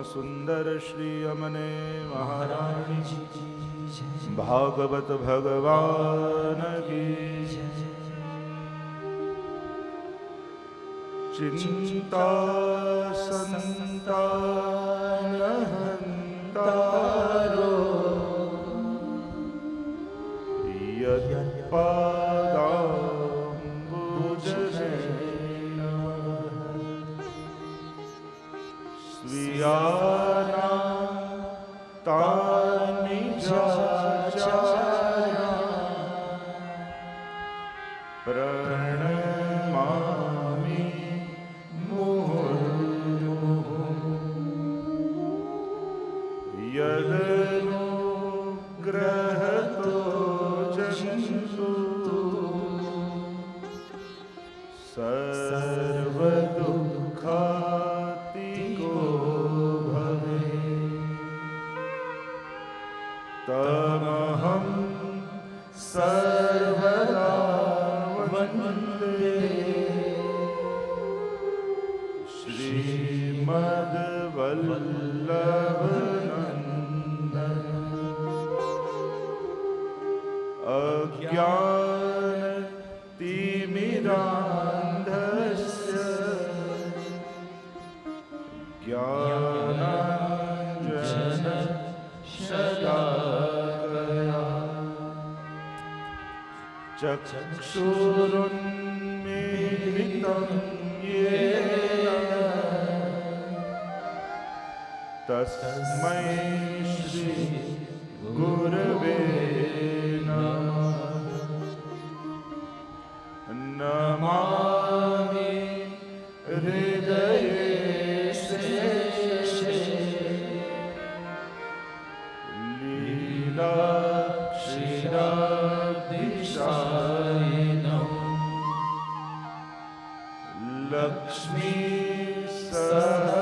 सुंदर श्री अमने महाराज भागवत भगवान की चिंता संतान हंतारो यत्पादाम्बुजने स्वीयाना तानि जाचार्या प्रणमामि मुहुर्मुहुः यदनुग्रहतो जन्तु सर्वदुःखातिको तमहं सर्वदा वन्दे श्रीमद्वल्लभनन्दन अज्ञानतिमिरान्धस्य ज्ञानाञ्जनशलाकया चक्षुरुन्मीलितं येन तस्मै श्री गुरवे नमः। नमामि हृदये लीलाक्षीराब्धिशायिनम् लक्ष्मी सहस्रलीलाभिः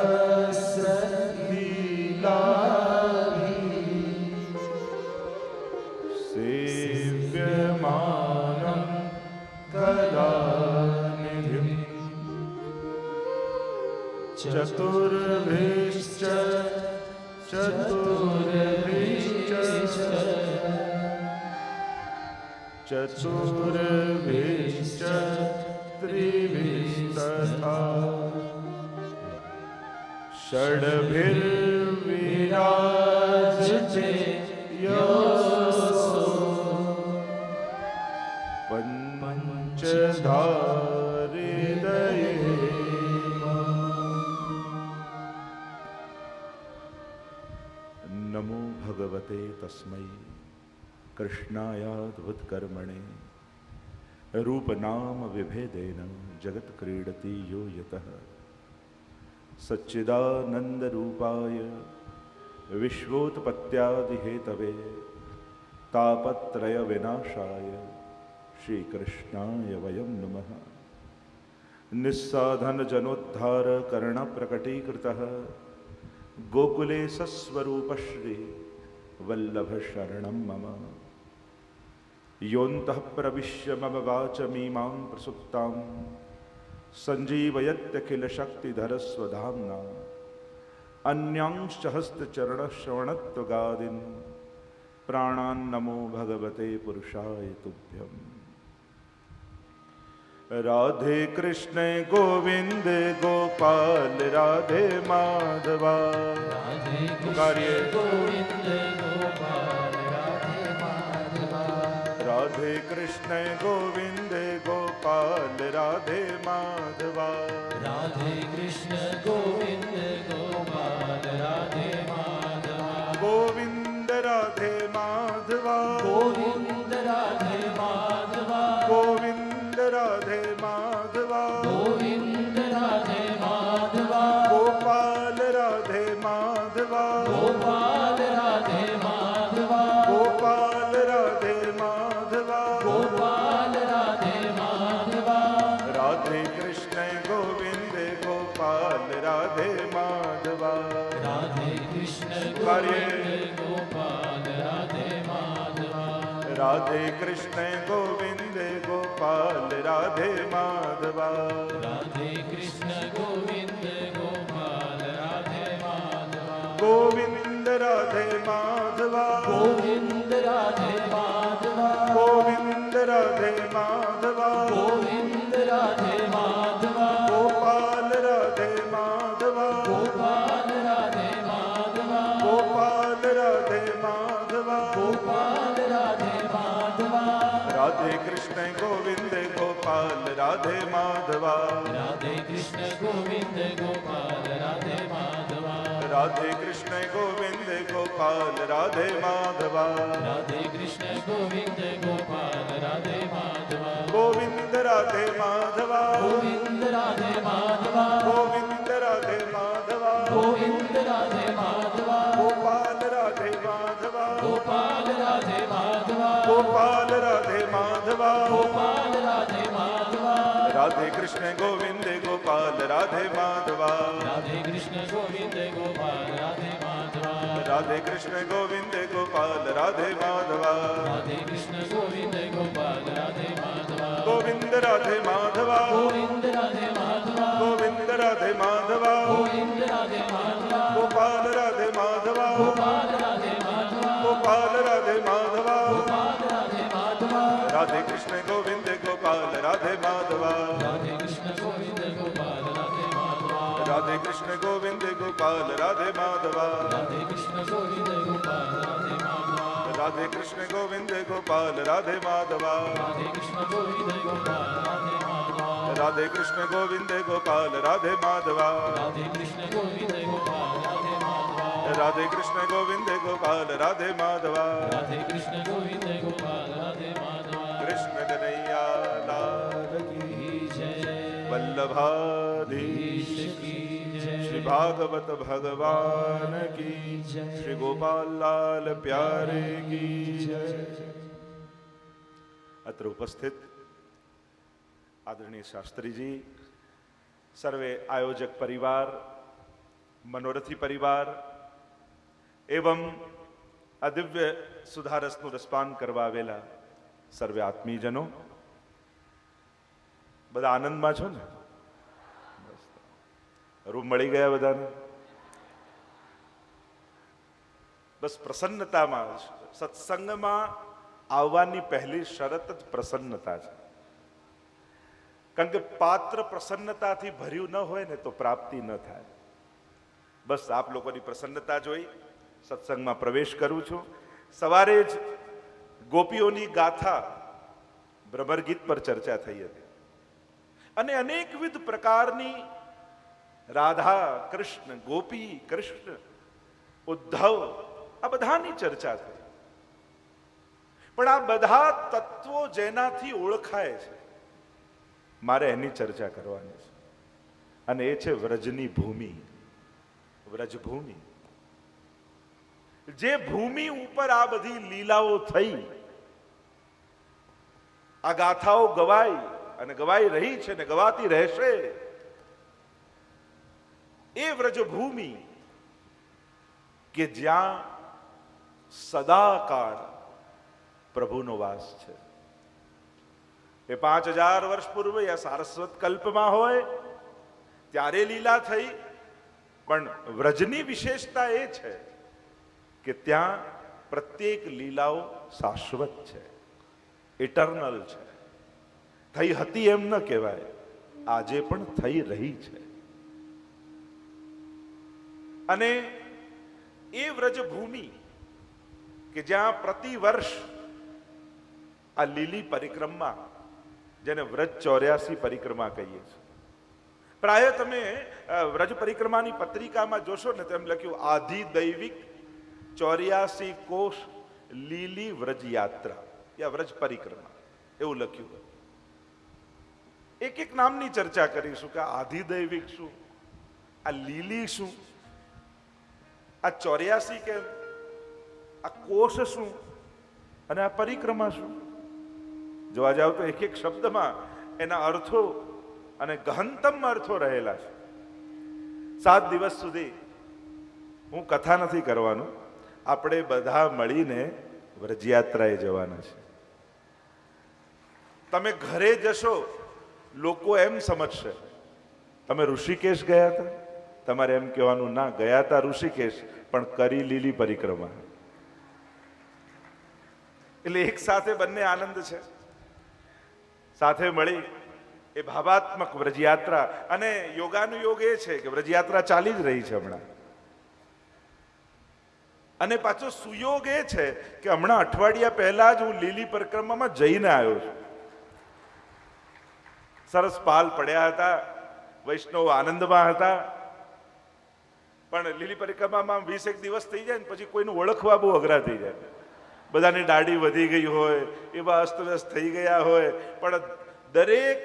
सेव्यमानं कलानिधिम् चतुर्भिश्च चतुर्भिश्च त्रिभिस्तथा षड्भिर्विराजते योऽसो पञ्चधाहृदये नमो भगवते तस्मै कृष्णायाद्भुतकर्मणे रूपनाम विभेदेन जगत क्रीडति यो यतः सच्चिदानन्दरूपाय विश्वोत्पत्त्यादिहेतवे तापत्रयविनाशाय श्रीकृष्णाय वयं नमः। निस्साधनजनोद्धारकरणप्रकटीकृतः गोकुले सस्वरूपश्री वल्लभशरणं मम योऽन्तः प्रविश्य मम वाचमीमां प्रसुप्तां सञ्जीवयत्यखिलशक्तिधरस्वधाम्ना अन्यांश्च हस्तचरणश्रवणत्वगादीन् प्राणान्नमो भगवते पुरुषाय तुभ्यम्। राधे कृष्ण गोविंद गोपाल राधे माधवा राधे कृष्ण गोविंद गोपाल राधे माधवा राधे कृष्ण गोविंद गोपाल राधे माधवा राधे कृष्ण गोविंद गोपाल राधे माधवा गोविंद राधे माधवा गोविंद राधे माधवा गोविंद राधे माधवा गोविंद राधे माधवा गोपाल राधे माधवा गोपाल राधे माधवा गोपाल राधे माधवा गोपाल राधे माधवा राधे कृष्ण गोविंद गोपाल राधे माधवा राधे कृष्ण गोविंद गोपाल राधे माधवा राधे कृष्ण गोविंद गोपाल राधे माधवा राधे कृष्ण गोविंद गोपाल राधे माधवा ગોવિંદ રાધે માધવા ગોવિંદ રાધે માધવા ગોવિંદ રાધે માધવા ગોવિંદ રાધે માધવા ગોપાલ રાધે માધવા ગોપાલ રાધે માધવા ગોપાલ રાધે માધવા ગોપાલ રાધે માધવા રાધે કૃષ્ણ ગોવિંદ ગોપાલ રાધે માધવા રાધે કૃષ્ણ ગોવિંદ ગોપાલ રાધે માધવા રાધે કૃષ્ણ ગોવિંદ ગોપાલ રાધે માધવા રાધે કૃષ્ણ ગોવિંદ ગોપાલ રાધે માધવા ગોવિંદ રાધે માધવા ગોવિંદ રાધે માધવા ગોવિંદ રાધે માધવા ગોવિંદ રાધે માધવા ગોપાલ રાધે માધવા ગોપાલ રાધે માધવા ગોપાલ રાધે માધવા ગોપાલ રાધે માધવા રાધે કૃષ્ણ ગોવિંદ ગોપાલ રાધે માધવા રાધે કૃષ્ણ ગોવિંદ ગોપાલ રાધે માધવા રાધે કૃષ્ણ ગોવિંદ ગોપાલ રાધે માધવા રાધે કૃષ્ણ ગોવિંદ ગોપાલ રાધે માધવા ગોવિંદ રાધે માધવા ગોવિંદ રાધે માધવા ગોવિંદ રાધે માધવા ગોવિંદ રાધે માધવા ગોપાલ રાધે માધવા ગોપાલ રાધે માધવા ગોપાલ રાધે માધવા ગોપાલ રાધે માધવા રાધે કૃષ્ણ ગોવિંદ ગોપાલ રાધે માધવા રાધે કૃષ્ણ ગોવિંદ ગોપાલ રાધે માધવા રાધે કૃષ્ણ ગોવિંદ ગોપાલ રાધે માધવા રાધે કૃષ્ણ ગોવિંદ ગોપાલ રાધે માધવા રાધે કૃષ્ણ ગોવિંદ ગોપાલ રાધે માધવા રાધે કૃષ્ણ ગોવિંદ ગોપાલ રાધે માધવા રાધે કૃષ્ણ ગોવિંદ ગોપાલ રાધે માધવા રાધે કૃષ્ણ ગોવિંદ ગોપાલ રાધે માધવા રાધે કૃષ્ણ ગોવિંદ ગોપાલ રાધે માધવા રાધે કૃષ્ણ ગોવિંદ ગોપાલ રાધે માધવા કૃષ્ણ કનૈયા લાલ કી જય વલ્લભાધીશ કી જય શ્રી ભાગવત ભગવાન કી શ્રી ગોપાલ લાલ પ્યારે કી જય અત્ર ઉપસ્થિત આદરણીય શાસ્ત્રીજી, સર્વે આયોજક પરિવાર, મનોરથી પરિવાર એવં આ દિવ્ય સુધારસનું રસપાન કરવા આવેલા સર્વે આત્મીયજનો, બધા આનંદમાં છો ને? રૂમ મળી ગયા બધાને? બસ પ્રસન્નતામાં સત્સંગમાં આવવાની પહેલી શરત જ પ્રસન્નતા છે. કારણ કે પાત્ર પ્રસન્નતાથી ભર્યું ન હોય ને તો પ્રાપ્તિ ન થાય. બસ આપ લોકોની પ્રસન્નતા જોઈ સત્સંગમાં પ્રવેશ કરું છું. સવારે જ ગોપીઓની ગાથા ભ્રમર ગીત પર ચર્ચા થઈ હતી અને અનેકવિધ પ્રકારની રાધા કૃષ્ણ, ગોપી કૃષ્ણ, ઉદ્ધવ આ બધાની ચર્ચા થઈ. પણ આ બધા તત્વો જેનાથી ઓળખાય છે મારે એની ચર્ચા કરવાની છે અને એ છે વ્રજની ભૂમિ, વ્રજભૂમિ. જે ભૂમિ ઉપર આ બધી લીલાઓ થઈ, આ ગાથાઓ ગવાઈ અને ગવાઈ રહી છે ને ગવાતી રહેશે, એ વ્રજભૂમિ કે જ્યાં સદાકાળ પ્રભુનો વાસ છે. એ 5000 વર્ષ પૂર્વે યા સારસ્વત કલ્પમાં હોય ત્યારે લીલા થઈ. પણ વ્રજની વિશેષતા એ છે કે ત્યાં પ્રત્યેક લીલાઓ શાશ્વત છે, ઇટર્નલ છે. થઈ હતી એમ ન કહેવાય, આજે પણ થઈ રહી છે. અને એ વ્રજભૂમિ કે જ્યાં પ્રતિ વર્ષ આ લીલી પરિક્રમા, જેને વ્રજ 84 પરિક્રમા કહીએ છીએ, પ્રાય તમે વ્રજ પરિક્રમાની પત્રિકામાં જોશો ને તેમ લખ્યું આધિદૈવિક 84 કોષ લીલી વ્રજ યાત્રા યા વ્રજ પરિક્રમા એવું લખ્યું. એક એક નામની ચર્ચા કરીશું કે આધિદૈવિક શું, આ લીલી શું, આ 84 કેમ, આ કોષ શું અને આ પરિક્રમા શું. જોવા જાવ તો એક એક શબ્દમાં એના અર્થો અને ગહનતમ અર્થો રહેલા છે. 7 દિવસ સુધી હું કથા નથી કરવાનું, આપણે બધા મળીને વ્રજયાત્રાએ જવાના છે. તમે ઘરે જશો લોકો એમ સમજશે તમે ઋષિકેશ ગયા હતા, તમારે એમ કહેવાનું ના, ગયા તા ઋષિકેશ પણ કરી લીલી પરિક્રમા. એટલે એક સાથે બંને આનંદ છે, સાથે મળી એ ભાવાત્મક વ્રજયાત્રા. અને યોગાનુયોગ એ છે કે વ્રજયાત્રા ચાલી જ રહી છે હમણાં. અને પાછો સુયોગ એ છે કે હમણાં અઠવાડિયા પહેલા જ હું લીલી પરિક્રમામાં જઈને આવ્યો છું. સરસ પાલ પડ્યા હતા, વૈષ્ણવ આનંદમાં હતા. પણ લીલી પરિક્રમામાં 20 દિવસ થઈ જાય ને પછી કોઈનું ઓળખવા બહુ અઘરા થઈ જાય. બધાની દાઢી વધી ગઈ હોય, એવા અસ્તવ્યસ્ત થઈ ગયા હોય. પણ દરેક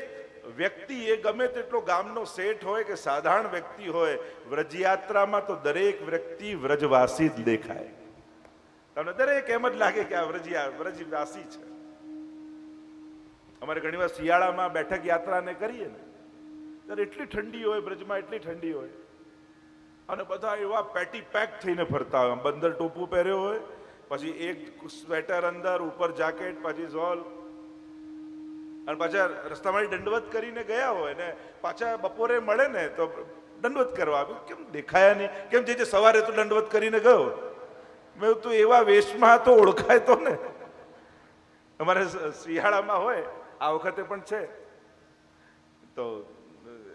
વ્યક્તિ, એ ગમે તેટલો ગામનો શેઠ હોય કે સાધારણ વ્યક્તિ હોય, વ્રજયાત્રામાં તો દરેક વ્યક્તિ વ્રજવાસી જ દેખાય. તમને દરેક એમ જ લાગે કે આ વ્રજવાસી છે. અમારે ઘણી વાર શિયાળામાં બેઠક યાત્રાને કરીએ ને ત્યારે એટલી ઠંડી હોય બ્રજમાં, એટલી ઠંડી હોય, અને બધા એવા પેટી પેક થઈને ફરતા હોય. બંદર ટોપું પહેર્યો હોય, પછી એક સ્વેટર અંદર, ઉપર જેકેટ, પછી ઝોલ, અને પાછા રસ્તામાં દંડવત કરીને ગયા હોય ને પાછા બપોરે મળે ને તો દંડવત કરવા આવ્યું. કેમ દેખાયા નહીં? કેમ જે સવારે તો દંડવત કરીને ગયો, મેં તો એવા વેશમાં તો ઓળખાય તો ને. અમારે શિયાળામાં હોય, આ વખતે પણ છે, તો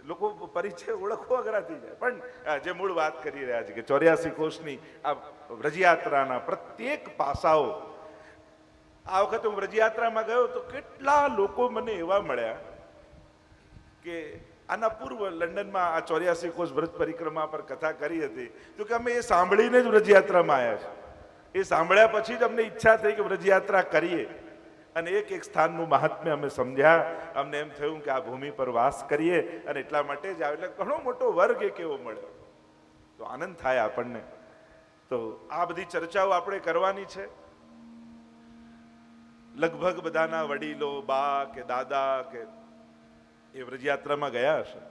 લોકો પરિચય ઓળખવો અઘરા થઈ જાય. પણ જે મૂળ વાત કરી રહ્યા છે કે 84 કોષની આ વ્રજયાત્રાના પ્રત્યેક પાસાઓ. આ વખતે હું વ્રજયાત્રામાં ગયો તો કેટલા લોકો મને એવા મળ્યા કે આના પૂર્વ લંડનમાં આ 84 કોષ વ્રજ પરિક્રમા પર કથા કરી હતી, તો કે અમે એ સાંભળીને જ વ્રજયાત્રામાં આવ્યા છે. એ સાંભળ્યા પછી જ અમને ઈચ્છા થઈ કે વ્રજયાત્રા કરીએ, અને એક એક સ્થાનનું મહાત્મ્ય અમે સમજ્યા. અમને એમ થયું કે આ ભૂમિ પર વાસ કરીએ, અને એટલા માટે જ આવે. એટલે ઘણો મોટો વર્ગ એક એવો મળ્યો, તો આનંદ થાય આપણને. તો આ બધી ચર્ચાઓ આપણે કરવાની છે. લગભગ બધાના વડીલો, બા કે દાદા કે એ વ્રજયાત્રામાં ગયા હશે,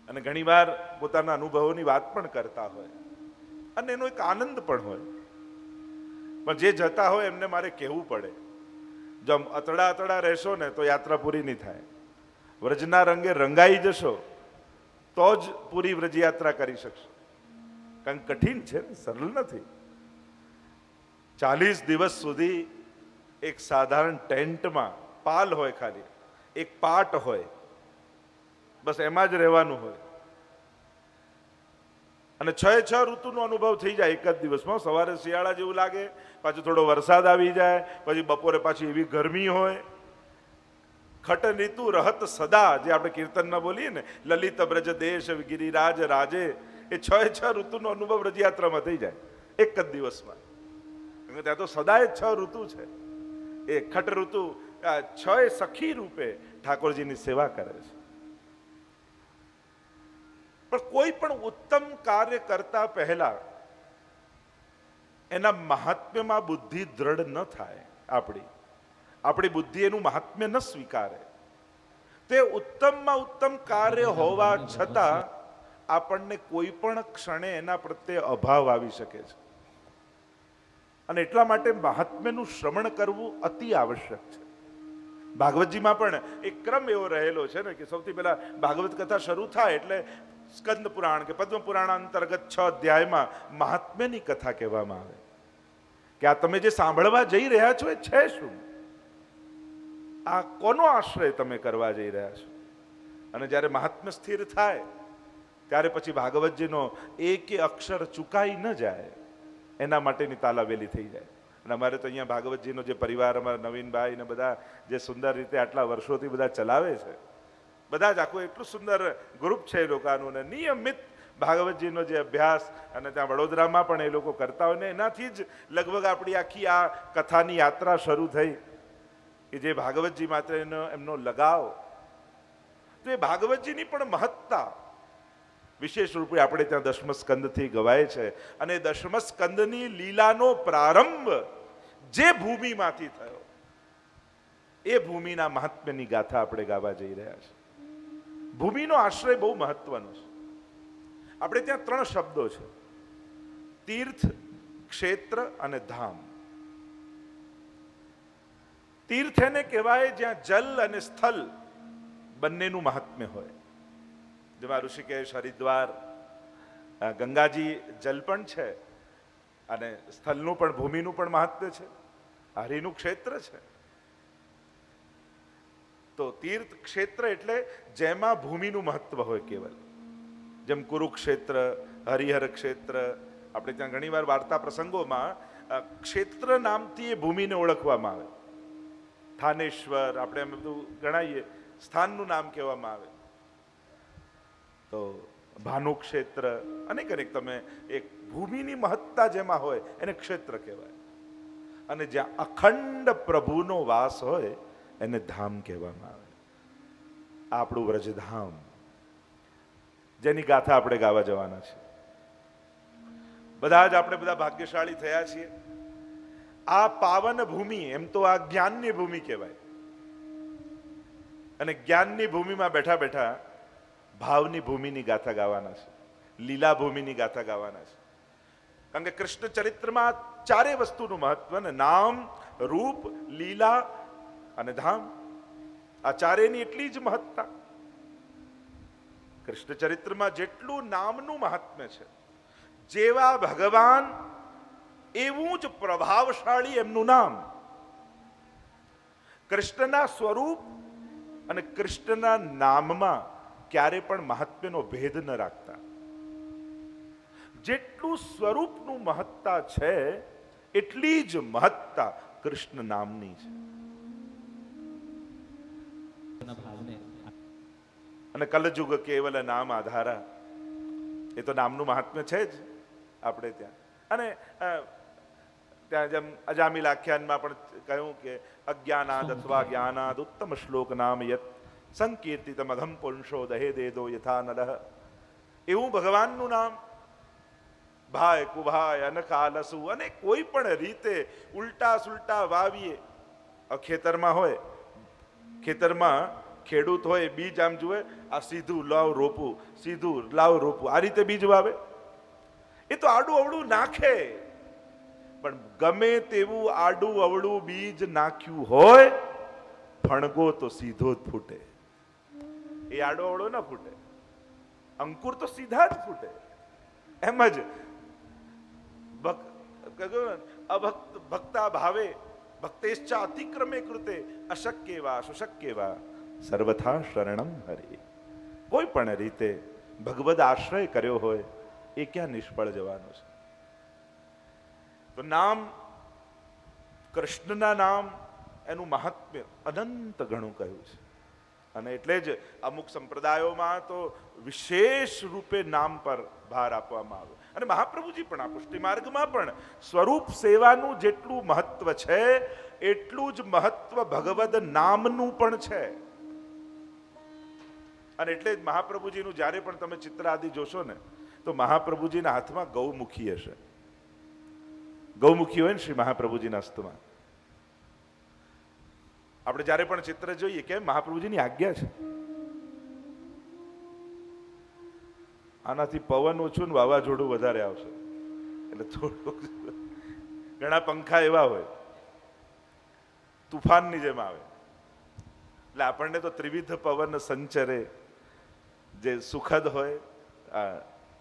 અને ઘણીવાર પોતાના અનુભવોની વાત પણ કરતા હોય, અને એનો એક આનંદ પણ હોય. પણ જે જતા હોય એમને મારે કહેવું પડે, જો અતડા રહેશો ને તો યાત્રા પૂરી નહીં થાય. વ્રજના રંગે રંગાઈ જશો તો જ પૂરી વ્રજયાત્રા કરી શકશો. કારણ કઠિન છે ને, સરળ નથી. 40 દિવસ સુધી એક સાધારણ ટેન્ટમાં, પાલ હોય, ખાલી એક પાટ હોય, બસ એમાં જ રહેવાનું હોય. અને 6 ઋતુનો અનુભવ થઈ જાય એક જ દિવસમાં. સવારે શિયાળા જેવું લાગે, પાછું થોડો વરસાદ આવી જાય, પછી બપોરે પાછી એવી ગરમી હોય. ખટ ઋતુ રહત સદા, જે આપણે કીર્તનમાં બોલીએ ને, લલિત બ્રજ દેશ ગિરિરાજ રાજે, એ 6 ઋતુનો અનુભવ રથયાત્રામાં થઈ જાય એક જ દિવસમાં. ત્યાં તો સદાય 6 ઋતુ છે. એ ખટ ઋતુ 6 સખી રૂપે ઠાકોરજીની સેવા કરે છે. પણ કોઈ પણ ઉત્તમ કાર્ય કરતા પહેલા એના મહાત્મ્યમાં બુદ્ધિ દ્રઢ ન થાય. આપણી બુદ્ધિ એનું મહાત્મ્ય ન સ્વીકારે, તે ઉત્તમમાં ઉત્તમ કાર્ય હોવા છતાં આપણને કોઈ પણ ક્ષણે એના પ્રત્યે અભાવ આવી શકે છે. અને એટલા માટે મહાત્મ્યનું શ્રવણ કરવું અતિ આવશ્યક છે. ભાગવતજીમાં પણ એક ક્રમ એવો રહેલો છે ને કે સૌથી પહેલા ભાગવત કથા શરૂ થાય એટલે સ્કંદ પુરાણ કે પદ્મ પુરાણ અંતર્ગત 6 અધ્યાયમાં મહાત્મ્યની કથા કહેવામાં આવે કે આ તમે જે સાંભળવા જઈ રહ્યા છો એ છે શું? આ કોનો આશ્રય તમે કરવા જઈ રહ્યા છો? અને જ્યારે મહાત્મ્ય સ્થિર થાય ત્યારે પછી ભાગવતજીનો એક અક્ષર ચૂકાઈ ન જાય એના માટેની તાલાવેલી થઈ જાય. અને અમારે તો અહીંયા ભાગવતજીનો જે પરિવાર, અમારા નવીનભાઈ ને બધા જે સુંદર રીતે આટલા વર્ષોથી બધા ચલાવે છે, બધા જ આખું એટલું સુંદર ગ્રુપ છે એ લોકોનું, ને નિયમિત ભાગવતજીનો જે અભ્યાસ અને ત્યાં વડોદરામાં પણ એ લોકો કરતા હોય ને એનાથી જ લગભગ આપણી આખી આ કથાની યાત્રા શરૂ થઈ કે જે ભાગવતજી માત્ર એમનો લગાવ. તો એ ભાગવતજીની પણ મહત્તા વિશેષ રૂપે આપણે ત્યાં દશમ સ્કંદથી ગવાય છે. અને દશમ સ્કંદની લીલાનો પ્રારંભ જે ભૂમિમાંથી થયો એ ભૂમિના મહાત્મ્યની ગાથા આપણે ગાવા જઈ રહ્યા છીએ. ભૂમિનો આશ્રય બહુ મહત્વનો છે. આપણે ત્યાં 3 શબ્દો છે: તીર્થ, ક્ષેત્ર અને ધામ. તીર્થ એને કહેવાય જ્યાં જલ અને સ્થળ બંનેનું મહાત્મ્ય હોય. જેમાં ઋષિકેશ, હરિદ્વાર, ગંગાજી જલ પણ છે અને સ્થળનું પણ ભૂમિનું પણ મહત્વ છે, હરિનું ક્ષેત્ર છે. તો તીર્થ ક્ષેત્ર એટલે જેમાં ભૂમિનું મહત્વ હોય કેવલ, જેમ કુરુક્ષેત્ર, હરિહર ક્ષેત્ર. આપણે ત્યાં ઘણીવાર વાર્તા પ્રસંગોમાં ક્ષેત્ર નામથી એ ભૂમિને ઓળખવામાં આવે. થાનેશ્વર આપણે એમ બધું ગણાઈએ, સ્થાનનું નામ કહેવામાં આવે. તો ભાનુક્ષેત્ર અનેક અનેક તમે એક ભૂમિની મહત્તા જેમાં હોય એને ક્ષેત્ર કહેવાય. અને જ્યાં અખંડ પ્રભુનો વાસ હોય એને ધામ કહેવામાં આવે. આપણું વ્રજધામ, જેની ગાથા આપણે ગાવા જવાના છે. બધા જ આપણે બધા ભાગ્યશાળી થયા છીએ. આ પાવન ભૂમિ, એમ તો આ જ્ઞાનની ભૂમિ કહેવાય. અને જ્ઞાનની ભૂમિમાં બેઠા બેઠા ભાવની ભૂમિની ગાથા ગાવાના છે, લીલા ભૂમિની ગાથા ગાવાના છે. કારણ કે કૃષ્ણ ચરિત્રમાં ચારે વસ્તુનું મહત્વ ને નામ, રૂપ, લીલા અને ધામ, આ ચારેની એટલી જ મહત્તા. કૃષ્ણ ચરિત્રમાં જેટલું નામનું મહાત્મ્ય છે, જેવા ભગવાન એવું જ પ્રભાવશાળી એમનું નામ. કૃષ્ણના સ્વરૂપ અને કૃષ્ણના નામમાં ક્યારે પણ મહાત્મ્યનો ભેદ ન રાખતા. જેટલું સ્વરૂપનું મહત્તા છે એટલી જ મહત્તા કૃષ્ણ નામની છે. અને કલયુગ કેવલ નામ આધારા, એ તો નામનું મહાત્મ્ય છે જ આપણે ત્યાં. અને ત્યાં જેમ અજામિલ આખ્યાનમાં પણ કહ્યું કે અજ્ઞાનાદ અથવા જ્ઞાનાદ ઉત્તમ શ્લોક નામ યત સંકીર્તિતમ અઘમ પુંસો દહે દેદો યથા નરઃ. એવું ભગવાનનું નામ ભાય કુભાય અનકાલસુ અને કોઈ પણ રીતે ઉલટા સુલટા વાવીએ. ખેતરમાં હોય, ખેતરમાં ખેડૂત હોય, બીજ આમ જુએ, આ સીધું લાવ રોપું, સીધું લાવ રોપું, આ રીતે બીજ વાવે. એ તો આડું અવળું નાખે, પણ ગમે તેવું આડું અવળું બીજ નાખ્યું હોય, ફણગો તો સીધો જ ફૂટે. એ આડો અવળો ના ફૂટે, અંકુર તો સીધા જ ફૂટે. એમ જ ભક્તા ભાવે ભક્તેશ્ચા અતિક્રમે કૃતે અશક્ય વા સુશક્ય વા સર્વથા શરણમ હરિ. કોઈ પણ રીતે ભગવદ આશ્રય કર્યો હોય એ ક્યાં નિષ્ફળ જવાનો છે. તો નામ, કૃષ્ણના નામ, એનું મહાત્મ્ય અનંત ઘણું કહ્યું છે. અને એટલે જ અમુક સંપ્રદાયોમાં તો વિશેષ રૂપે નામ પર ભાર આપવામાં આવ્યો. અને મહાપ્રભુજી પણ આ પુષ્ટિ માર્ગમાં પણ સ્વરૂપ સેવાનું જેટલું મહત્વ છે એટલું જ મહત્વ ભગવદ નામનું પણ છે. અને એટલે જ મહાપ્રભુજીનું જ્યારે પણ તમે ચિત્ર આદિ જોશો ને, તો મહાપ્રભુજીના હાથમાં ગૌમુખી હશે. ગૌમુખી હોય ને શ્રી મહાપ્રભુજીના હસ્તમાં. આપણે જ્યારે પણ ચિત્ર જોઈએ, કેમ? મહાપ્રભુજીની આજ્ઞા છે. આનાથી પવન ઓછું ને વાવાઝોડું વધારે આવશે, એટલે થોડુંક ઘણા પંખા એવા હોય તુફાનની જેમ આવે, એટલે આપણને તો ત્રિવિધ પવન સંચરે, જે સુખદ હોય,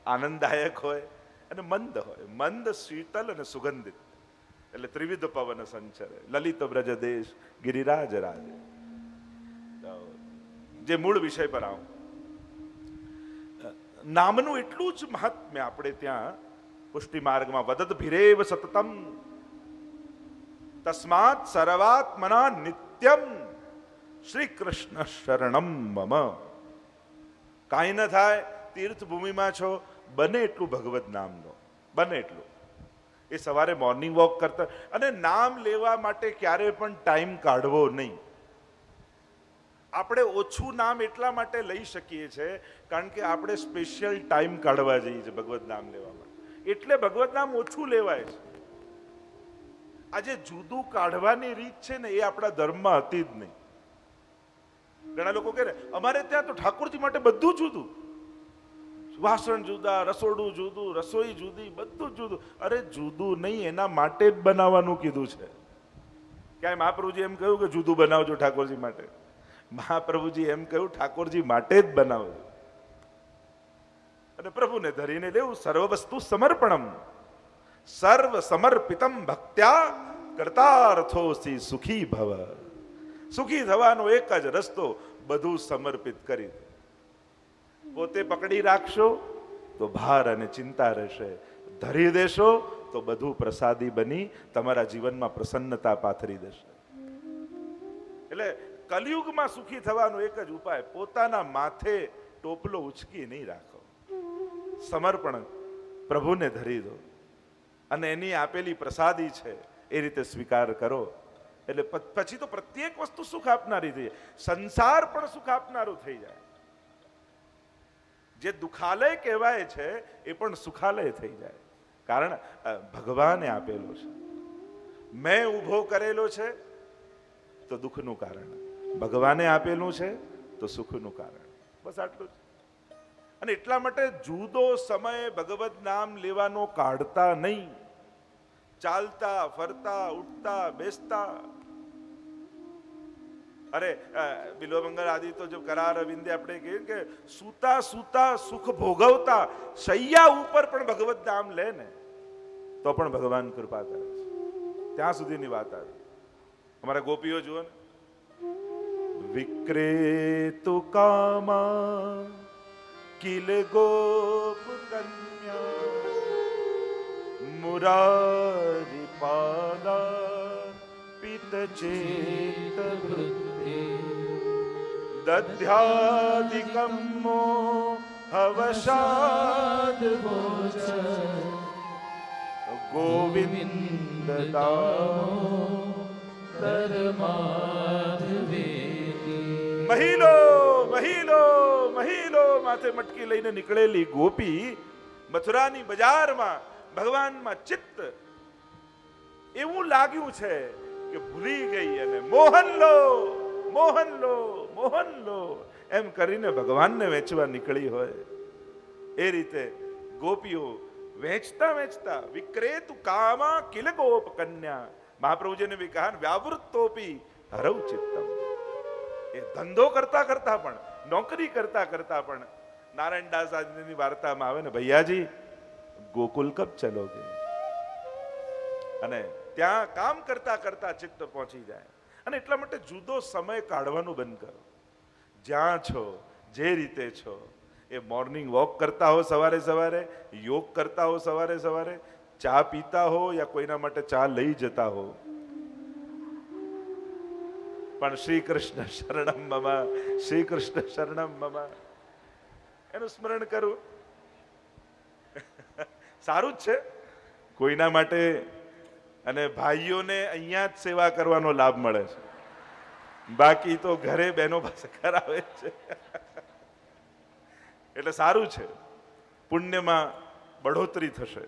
આનંદદાયક હોય અને મંદ હોય. મંદ, શીતલ અને સુગંધિત, એટલે ત્રિવિધ પવન સંચરે. લલિત બ્રજ દેશ ગિરિરાજ રાજે. જે મૂળ વિષય પર આવું, નામનું એટલું જ મહાત્મ્ય આપણે ત્યાં પુષ્ટિ માર્ગમાં વદત ભિરેવ સતતમ તસ્માત સર્વાત્મના નિત્યમ શ્રી કૃષ્ણ શરણમ મમ. કાંઈ ન થાય, તીર્થભૂમિમાં છો, બને એટલું ભગવદ નામ લો, બને એટલું. એ સવારે મોર્નિંગ વોક કરતા, અને નામ લેવા માટે ક્યારે પણ ટાઈમ કાઢવો નહીં. આપણે ઓછું નામ એટલા માટે લઈ શકીએ છીએ કારણ કે આપણે સ્પેશિયલ ટાઈમ કાઢવા જઈએ છીએ ભગવદ નામ લેવા માટે, એટલે ભગવદ નામ ઓછું લેવાય છે. આજે જુદું કાઢવાની રીત છે ને, એ આપણા ધર્મમાં હતી જ નહીં. ઘણા લોકો કહે ને અમારે ત્યાં તો ઠાકોરજી માટે બધું જુદું, વાસણ જુદા, રસોડું જુદું, રસોઈ જુદી, બધું જુદું. અરે જુદું નહીં, એના માટે જ બનાવવાનું કીધું છે. ક્યાંય મહાપ્રભુજી એમ કહ્યું કે જુદું બનાવજો ઠાકોરજી માટે? મહાપ્રભુજી એમ કહ્યું ઠાકોરજી માટે જ બનાવજો. અને પ્રભુને ધરીને લેવું. સર્વ વસ્તુ સમર્પણમ સર્વ સમર્પિતમ ભક્ત્યા કર્તાર્થોસી સુખી ભવ. સુખી થવાનો એક જ રસ્તો, બધું સમર્પિત કરી દો. પોતે પકડી રાખશો તો ભાર અને ચિંતા રહેશે, ધરી દેશો તો બધું પ્રસાદી બની તમારા જીવનમાં પ્રસન્નતા પાથરી દેશે. એટલે કલિયુગમાં સુખી થવાનો એક જ ઉપાય, પોતાના માથે ટોપલો ઉચકી નહીં રાખો, સમર્પણ પ્રભુને ધરી દો અને એની આપેલી પ્રસાદી છે એ રીતે સ્વીકાર કરો. એટલે પછી તો પ્રત્યેક વસ્તુ સુખ આપનારી થઈ જાય, સંસાર પણ સુખ આપનારું થઈ જાય. જે દુખાલય કહેવાય છે એ પણ સુખાલય થઈ જાય, કારણ ભગવાને આપેલો છે. મેં ઊભો કરેલો છે તો દુઃખનું કારણ, ભગવાને આપેલું છે તો સુખનું કારણ. બસ આટલું જ. અને એટલા માટે જુદો સમય ભગવત નામ લેવાનો કાઢતા નહીં. ચાલતા ફરતા ઉઠતા બેસતા, અરે બિલ્વમંગલ આદિ તો જો કરાર વિંદે આપણે કહીએ કે સૂતા સૂતા સુખ ભોગવતા શૈયા ઉપર પણ ભગવત નામ લે ને તો પણ ભગવાન કૃપા કરે છે. ત્યાં સુધીની વાત આવી. અમારા ગોપીઓ જુઓ ને, વિક્રેતુ કામા કિલ ગોપ કન્યા મુરારી પાદા પિત ચેત વૃત્તિ દધ્યાદિકમ હવશાદ ગોવિંદ મહિલો મહિલો મહિલો માથે મટકી લઈને નીકળેલી ગોપી મથુરાની બજારમાં ભગવાનમાં ચિત્ત એવું લાગ્યું છે કે ભૂલી ગઈ અને મોહન લો મોહન લો મોહન લો એમ કરીને ભગવાનને વેચવા નીકળી હોય. એ રીતે ગોપીઓ વેચતા વેચતા વિક્રેતુ કામા કિલ ગોપ કન્યા, મહાપ્રભુજીને બી કહા વ્યાવૃત્તોપી હરવ ચિત્તમ. એ ધંધો કરતા કરતા પણ, નોકરી કરતા કરતા પણ નારાયણદાસ આદિની વાર્તામાં આવે ને, ભૈયાજી ગોકુલ કબ ચલોગે, અને ત્યાં કામ કરતા કરતા ચિત્ત પહોંચી જાય. અને એટલા માટે જુદો સમય કાઢવાનું બંધ કરો. જ્યાં છો, જે રીતે છો, એ મોર્નિંગ વોક કરતા હો સવારે સવારે, યોગ કરતા હો સવારે સવારે, ચા પીતા હો યા કોઈના માટે ચા લઈ જતા હો, પણ શ્રી કૃષ્ણ શરણમ મમ, શ્રી કૃષ્ણ શરણમ મમ એનું સ્મરણ કરું. સારું જ છે કોઈના માટે. અને ભાઈઓને અહીંયા જ સેવા કરવાનો લાભ મળે છે, બાકી તો ઘરે બહેનો પાસે કરાવે છે. એટલે સારું છે, પુણ્યમાં બઢોતરી થશે.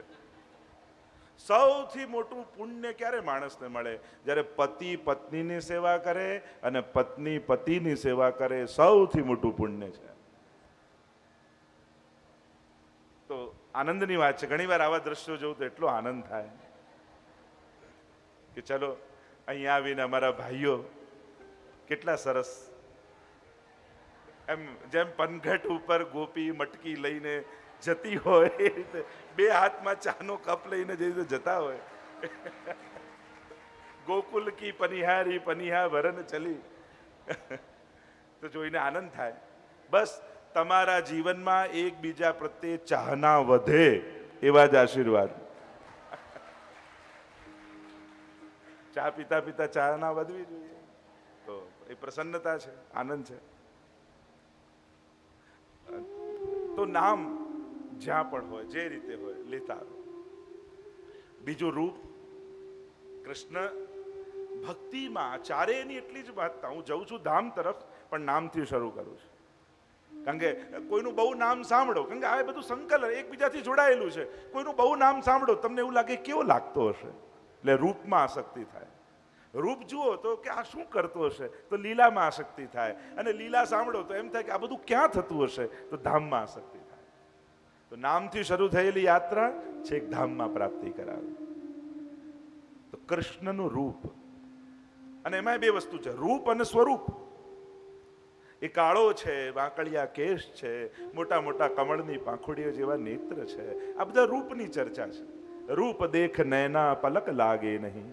સૌથી મોટું પુણ્ય ક્યારે માણસને મળે? જ્યારે પતિ પત્નીની સેવા કરે અને પત્ની પતિની સેવા કરે, સૌથી મોટું પુણ્ય છે. તો આનંદની વાત છે. ઘણી વાર આવા દ્રશ્યો જોઉં તો એટલો આનંદ થાય કે ચલો અહીંયા આવીને અમારા ભાઈઓ કેટલા સરસ, એમ જેમ પનઘટ ઉપર ગોપી મટકી લઈને જતી હોય એ રીતે બે હાથમાં ચાનો કપ લઈને જે રીતે જતા હોય, ગોકુલ કી પનિહારી પનિહા વરન ચલી, તો જોઈને આનંદ થાય. બસ તમારા જીવનમાં એકબીજા પ્રત્યે ચાહના વધે એવા જ આશીર્વાદ. ચા પીતા પીતા ચાહના વધવી જોઈએ, તો એ પ્રસન્નતા છે, આનંદ છે. તો નામ જ્યાં પણ હોય, જે રીતે હોય, લેતા રહો. બીજું રૂપ, કૃષ્ણ ભક્તિમાં ચારેયની એટલી જ મહત્તા. હું જઉં છું ધામ તરફ પણ નામથી શરૂ કરું છું, કારણ કે કોઈનું બહુ નામ સાંભળો, કારણ કે આ બધું સંકલન એકબીજાથી જોડાયેલું છે. કોઈનું બહુ નામ સાંભળો તમને એવું લાગે કેવો લાગતો હશે, એટલે રૂપમાં આસક્તિ થાય. રૂપ જુઓ તો કે આ શું કરતો હશે, તો લીલામાં આસક્તિ થાય. અને લીલા સાંભળો તો એમ થાય કે આ બધું ક્યાં થતું હશે, તો ધામમાં આસક્તિ થાય. તો નામથી શરૂ થયેલી યાત્રા છેક ધામમાં પ્રાપ્તિ કરાવે. તો કૃષ્ણનું રૂપ, અને એમાં બે વસ્તુ છે, રૂપ અને સ્વરૂપ. એ કાળો છે, વાંકડિયા કેશ છે, મોટા મોટા કમળની પાંખુડીઓ જેવા નેત્ર છે. આ બધા રૂપની ચર્ચા છે. રૂપ દેખ નૈના પલક લાગે નહીં.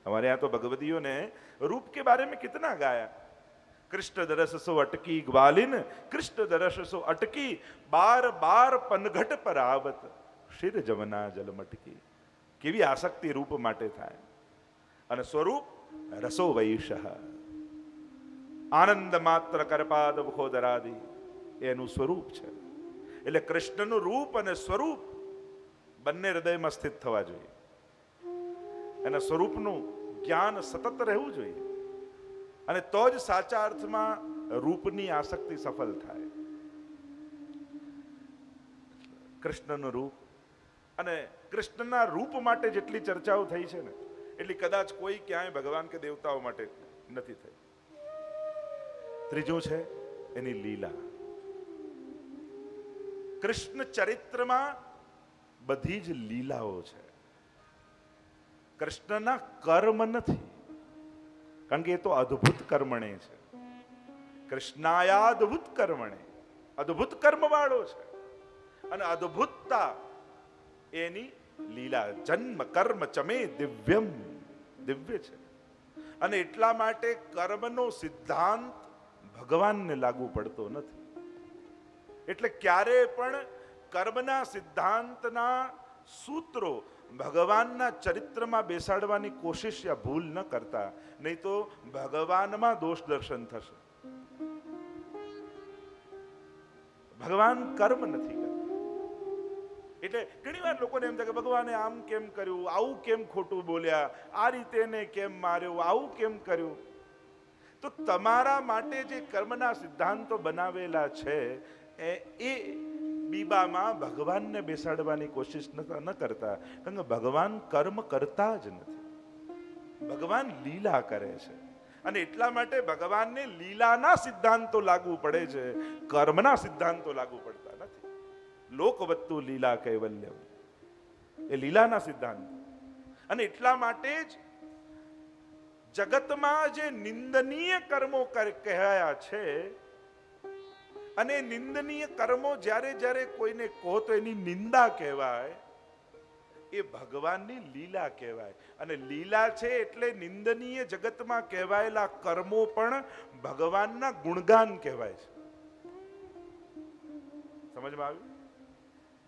हमारे यहाँ तो भगवतियों ने रूप के बारे में कितना गाया. कृष्ण दरस सो अटकी ग्वालिन, कृष्ण दरस સો અટકી, બાર બાર પનઘટ પર આવત, શિર જમના જલ મટકી. કેવી આસક્તિ રૂપ માટે થાય. અને સ્વરૂપ રસો વૈશ, આનંદ માત્ર કરપાદ ખોદરાદી એનું સ્વરૂપ છે. એટલે કૃષ્ણનું રૂપ અને સ્વરૂપ બંને હૃદયમાં સ્થિત થવા જોઈએ. એના સ્વરૂપનું જ્ઞાન સતત રહેવું જોઈએ. અને તો જ સાચા અર્થમાં રૂપની આસક્તિ સફળ થાય. કૃષ્ણનું રૂપ અને કૃષ્ણના રૂપ માટે જેટલી ચર્ચાઓ થઈ છે ને, એટલી કદાચ કોઈ ક્યાંય ભગવાન કે દેવતાઓ માટે નથી થઈ. ત્રીજું છે એની લીલા. કૃષ્ણ ચરિત્રમાં બધી જ લીલાઓ છે. કૃષ્ણના કર્મ નથી, કારણ કે એ તો અદ્ભુત કર્મણે છે. કૃષ્ણાયાદભુત કર્મણે, અદ્ભુત કર્મ વાળો છે. અને અદ્ભુતતા એની લીલા. જન્મ કર્મ ચમે દિવ્યમ, દિવ્ય છે. અને એટલા માટે કર્મનો સિદ્ધાંત ભગવાનને લાગુ પડતો નથી. એટલે ક્યારે પણ કર્મના સિદ્ધાંતના સૂત્રો ભગવાનના ચરિત્રમાં બેસાડવાની કોશિશ યા ભૂલ ન કરતા, નહીં તો ભગવાનમાં દોષ દર્શન થશે. ભગવાન કર્મ નથી કરતા. એટલે ઘણી વાર લોકોને એમ થાય કે ભગવાને આમ કેમ કર્યું, આવું કેમ ખોટું બોલ્યા, આ રીતે એને કેમ માર્યો, આવું કેમ કર્યું. તો તમારા માટે જે કર્મના સિદ્ધાંતો બનાવેલા છે એ બીબામાં ભગવાનને બેસાડવાની કોશિશ ન કરતા. કારણ કે ભગવાન કર્મ કરતા જ નથી, ભગવાન લીલા કરે છે. અને એટલા માટે ભગવાનને લીલાના સિદ્ધાંતો લાગુ પડે છે, કર્મના સિદ્ધાંતો લાગુ પડતા નથી. લોકવત્તુ લીલા કૈવલ્યમ, એ લીલાના સિદ્ધાંત. અને એટલા માટે જ જગતમાં જે નિંદનીય કર્મો કહેવાયા છે, અને નિંદનીય કર્મો જ્યારે જ્યારે કોઈને કહો તો એની નિંદા કહેવાય, એ ભગવાનની લીલા કહેવાય. અને લીલા છે એટલે નિંદનીય જગતમાં કહેવાયેલા કર્મો પણ ભગવાનના ગુણગાન કહેવાય છે. સમજમાં આવ્યું?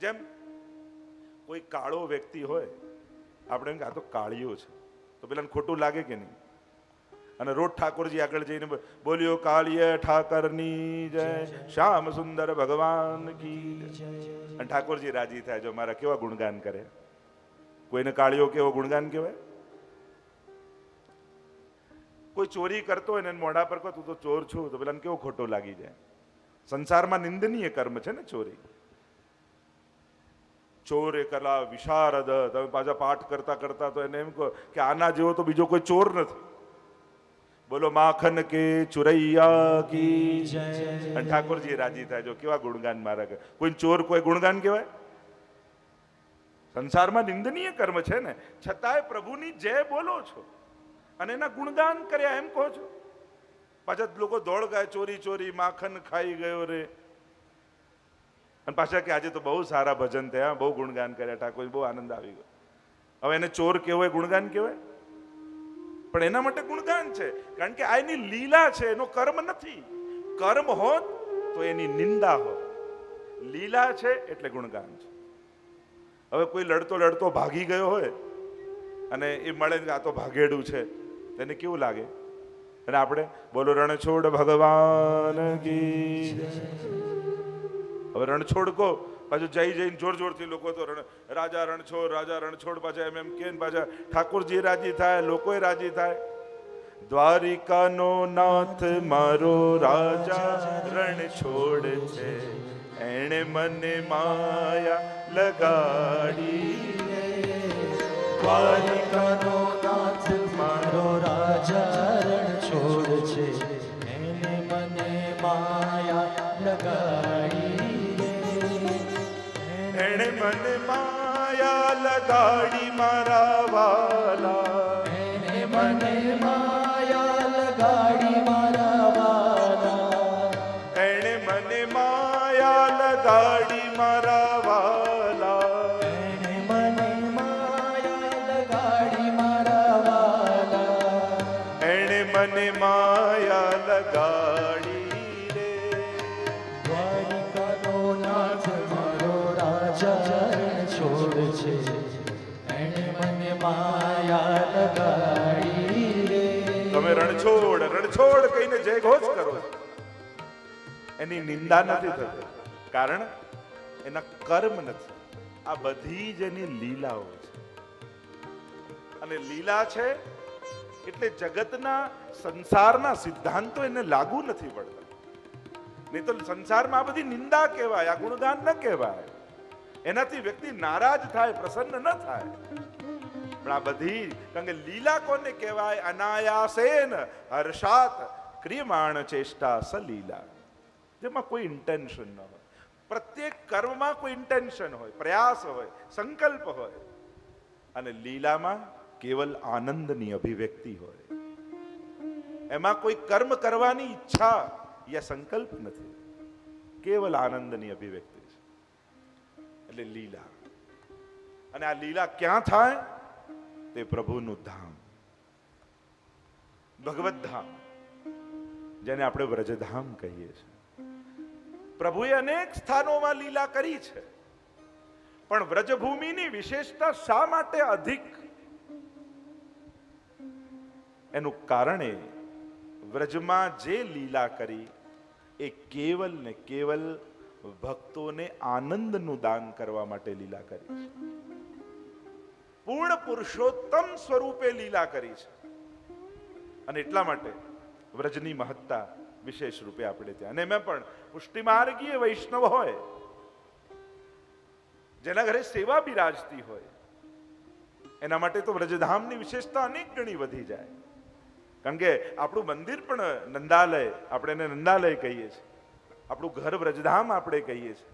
જેમ કોઈ કાળો વ્યક્તિ હોય, આપણે એમ કે આ તો કાળિયો છે, તો પેલાને ખોટું લાગે કે નહીં? અને રોજ ઠાકોરજી આગળ જઈને બોલ્યો કાળિય ઠાકરની જય, શ્યામ સુંદર ભગવાન કી જય. અને ઠાકોરજી રાજી થાય જો મારા કેવા ગુણગાન કરે. કોઈને કાળિયો કેવો ગુણગાન કહેવાય? કોઈ ચોરી કરતો હોય ને મોઢા પર કહો તું તો ચોર છું, તો પેલા કેવો ખોટો લાગી જાય. સંસારમાં નિંદનીય કર્મ છે ને ચોરી. ચોર એ કલા વિશારદ. તમે પાછા પાઠ કરતા કરતા તો એને એમ કહો કે આના જેવો તો બીજો કોઈ ચોર નથી. બોલો માખન કે ચુરૈયા કી જય. અને ઠાકોરજી રાજી થાય જો કેવા ગુણગાન મારા કરે. કોઈ ચોર કોઈ ગુણગાન કહેવાય? સંસારમાં નિંદનીય કર્મ છે ને, છતાંય પ્રભુની જય બોલો છો અને એના ગુણગાન કર્યા એમ કહો છો. પાછા લોકો દોડ ગાય ચોરી ચોરી માખન ખાઈ ગયો રે. અને પાછા કે આજે તો બહુ સારા ભજન થયા, બહુ ગુણગાન કર્યા ઠાકોર, બહુ આનંદ આવી ગયો. હવે એને ચોર કહેવાય, ગુણગાન કહેવાય? પણ એના માટે ગુણગાન છે, કારણ કે આ એની લીલા છે, એનો કર્મ નથી. કર્મ હોત તો એની નિંદા હોત. લીલા છે એટલે ગુણગાન છે. હવે કોઈ લડતો લડતો ભાગી ગયો હોય અને એ મળે કે આ તો ભાગેડું છે, તેને કેવું લાગે? અને આપણે બોલો રણછોડ ભગવાન કી. હવે રણછોડ કહો, પાછું જઈ જઈને જોર જોરથી લોકો તો રાજા રણછોડ રાજા રણછોડ પાછા એમ કે પાછા ઠાકોરજી રાજી થાય, લોકોય રાજી થાય. દ્વારિકાનો નાથ મારો રાજા રણછોડ છે, એણે મને માયા લગાડી. દ્વારિકાનો નાથ મારો રાજા રણછોડ છે, એને મને માયા લગાડી. એણે મને માયા લગાડી મારા વાલા, એને મને માયા લગાડી મારા વાલા. મને માયા લગાડી રે. દ્વારિકાનો નાથ મારો રાજા રણ છોડ છે, એણે મને માયા લગાડી રે. તમે રણછોડ રણછોડ કહીને જય ઘોષ કરો છો. એની નિંદા નથી થતી, કારણ એના કર્મ નથી. આ બધી જ એની લીલાઓ છે. અને લીલા છે એટલે જગતના સંસારના સિદ્ધાંતો એને લાગુ નથી પડતા. નહીં તો સંસારમાં આ બધી નિંદા કહેવાય, આ ગુણગાન ન કહેવાય. એનાથી વ્યક્તિ નારાજ થાય, પ્રસન્ન ન થાય. પણ આ બધી, કારણ કે લીલા કોને કહેવાય? અનાયાસેન હર્ષાત ક્રિયમાણ ચેષ્ટા સલીલા, જેમાં કોઈ ઇન્ટેન્શન ન હોય. પ્રત્યેક કર્મમાં કોઈ ઇન્ટેન્શન હોય, પ્રયાસ હોય, સંકલ્પ હોય. અને લીલામાં કેવલ આનંદની અભિવ્યક્તિ હોય. એમાં કોઈ કર્મ કરવાની ઈચ્છા યા સંકલ્પ નથી, કેવલ આનંદની અભિવ્યક્તિ છે. એટલે લીલા. અને આ લીલા ક્યાં થાય? તે પ્રભુનું ધામ, ભગવત ધામ, જેને આપણે વ્રજધામ કહીએ છીએ. પ્રભુએ અનેક સ્થાનોમાં લીલા કરી છે, પણ વ્રજભૂમિની વિશેષતા શા માટે અધિક? એનું કારણ એ, વ્રજમાં જે લીલા કરી એ કેવલ ને કેવલ ભક્તોને આનંદનું દાન કરવા માટે લીલા કરી છે. પૂર્ણ પુરુષોત્તમ સ્વરૂપે લીલા કરી છે. અને એટલા માટે વ્રજની મહત્તા વિશેષ રૂપે આપણે ત્યાં. અને એમાં પણ પુષ્ટિમાર્ગીય વૈષ્ણવ હોય, જેના ઘરે સેવા બિરાજતી હોય, એના માટે તો વ્રજધામની વિશેષતા અનેક ગણી વધી જાય. કારણ કે આપણું મંદિર પણ નંદાલય, આપણે એને નંદાલય કહીએ છીએ. આપણું ઘર વ્રજધામ આપણે કહીએ છીએ.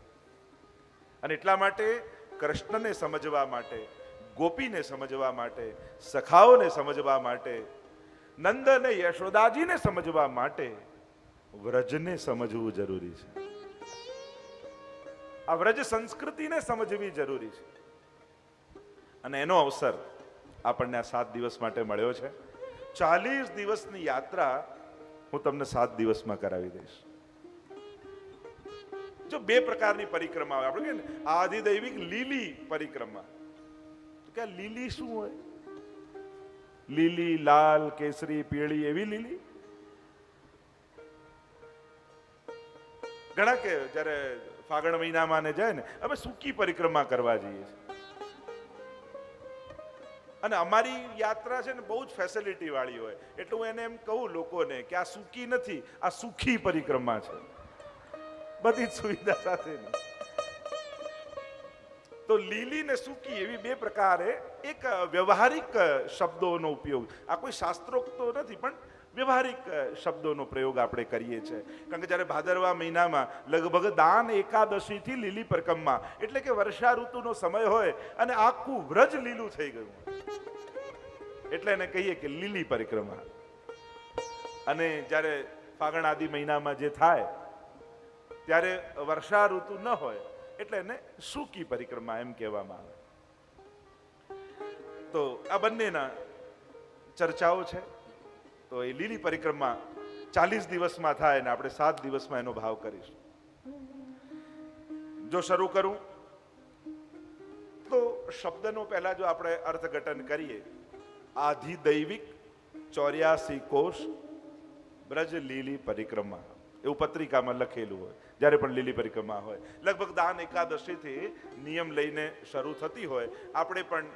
અને એટલા માટે કૃષ્ણને સમજવા માટે, ગોપીને સમજવા માટે, સખાઓને સમજવા માટે, નંદ અને યશોદાજીને સમજવા માટે વ્રજને સમજવું જરૂરી છે. આ વ્રજ સંસ્કૃતિને સમજવી જરૂરી છે. અને એનો અવસર આપણને આ 7 દિવસ માટે મળ્યો છે. 40 દિવસની યાત્રા હું તમને 7 દિવસમાં કરાવી દઈશ. જો 2 પ્રકારની પરિક્રમા આવે, આપણે કહીએ ને આધિદૈવિક લીલી પરિક્રમા. તો કે લીલી શું હોય? લીલી, લાલ, કેસરી, પીળી, એવી લીલી? ઘણા કે જ્યારે ફાગણ મહિનામાં ને જાય ને, અમે સૂકી પરિક્રમા કરવા જઈએ છીએ. અને અમારી યાત્રા છે ને બહુ જ ફેસિલિટી વાળી હોય, એટલે હું એને એમ કહું લોકોને કે આ સૂકી નથી, આ સુખી પરિક્રમા છે, બધી જ સુવિધા સાથેની. તો લીલી ને સૂકી એવી 2 પ્રકારે એક વ્યવહારિક શબ્દોનો ઉપયોગ, આ કોઈ શાસ્ત્રોક્ત નથી, પણ વ્યવહારિક શબ્દોનો પ્રયોગ આપણે કરીએ છીએ. કારણ કે જ્યારે ભાદરવા મહિનામાં લગભગ દાન એકાદશીથી લીલી પરિક્રમા, એટલે કે વર્ષા ઋતુનો સમય હોય અને આખું વ્રજ લીલું થઈ ગયું, એટલે એને કહીએ કે લીલી પરિક્રમા. અને જ્યારે ફાગણ આદિ મહિનામાં જે થાય ત્યારે વર્ષા ઋતુ ન હોય, એટલે એને સૂકી પરિક્રમા એમ કહેવામાં આવે. તો આ બંનેના ચર્ચાઓ છે. તો એ લીલી પરિક્રમા 40 દિવસમાં થાય ને આપણે 7 દિવસમાં એનો ભાવ કરીશું. જો શરૂ કરું તો શબ્દનો પહેલા જો આપણે અર્થઘટન કરીએ, આધિદૈવિક 84 કોષ બ્રજ લીલી પરિક્રમા, એવું પત્રિકામાં લખેલું હોય જ્યારે પણ લીલી પરિક્રમા હોય. લગભગ દાન એકાદશીથી નિયમ લઈને શરૂ થતી હોય. આપણે પણ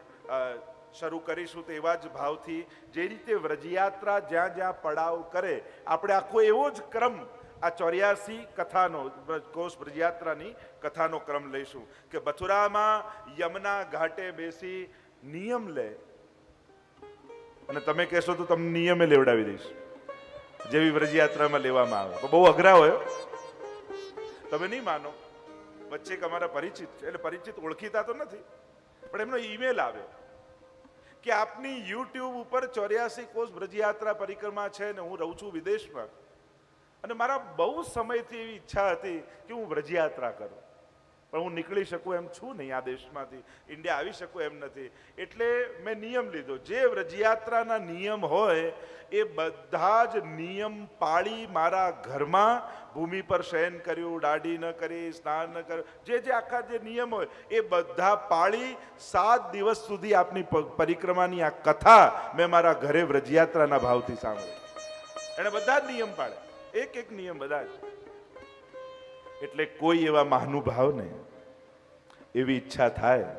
શરૂ કરીશું તો એવા જ ભાવથી, જે રીતે વ્રજયાત્રા જ્યાં જ્યાં પડાવ કરે, આપણે આખો એવો જ ક્રમ આ 84 કથાનો, કોષ વ્રજયાત્રાની કથાનો ક્રમ લઈશું. કે મથુરામાં યમુના ઘાટે બેસી નિયમ લે, અને તમે કહેશો તો તમને નિયમે લેવડાવી દઈશ, જેવી વ્રજયાત્રામાં લેવામાં આવે. બહુ અઘરા હોય, તમે નહીં માનો. વચ્ચે એક અમારા પરિચિત, એટલે પરિચિત ઓળખીતા તો નથી, પણ એમનો ઈમેલ આવ્યો કે આપની યુટ્યુબ ઉપર 84 કોષ વ્રજયાત્રા પરિક્રમા છે ને હું રહું છું વિદેશમાં, અને મારા બહુ સમયથી એવી ઈચ્છા હતી કે હું વ્રજયાત્રા કરું. પણ હું નીકળી શકું એમ છું નહીં, આ દેશમાંથી ઇન્ડિયા આવી શકું એમ નથી. એટલે મેં નિયમ લીધો, જે વ્રજયાત્રાના નિયમ હોય એ બધા જ નિયમ પાળી મારા ઘરમાં ભૂમિ પર શયન કર્યું, દાઢી ન કરી, સ્નાન ન કર્યું, જે આખા જે નિયમ હોય એ બધા પાળી 7 દિવસ સુધી આપની પરિક્રમાની આ કથા મેં મારા ઘરે વ્રજયાત્રાના ભાવથી સાંભળી. એને બધા જ નિયમ પાડે, એક નિયમ બધા જ. એટલે કોઈ એવા મહાનુભાવને એવી ઈચ્છા થાય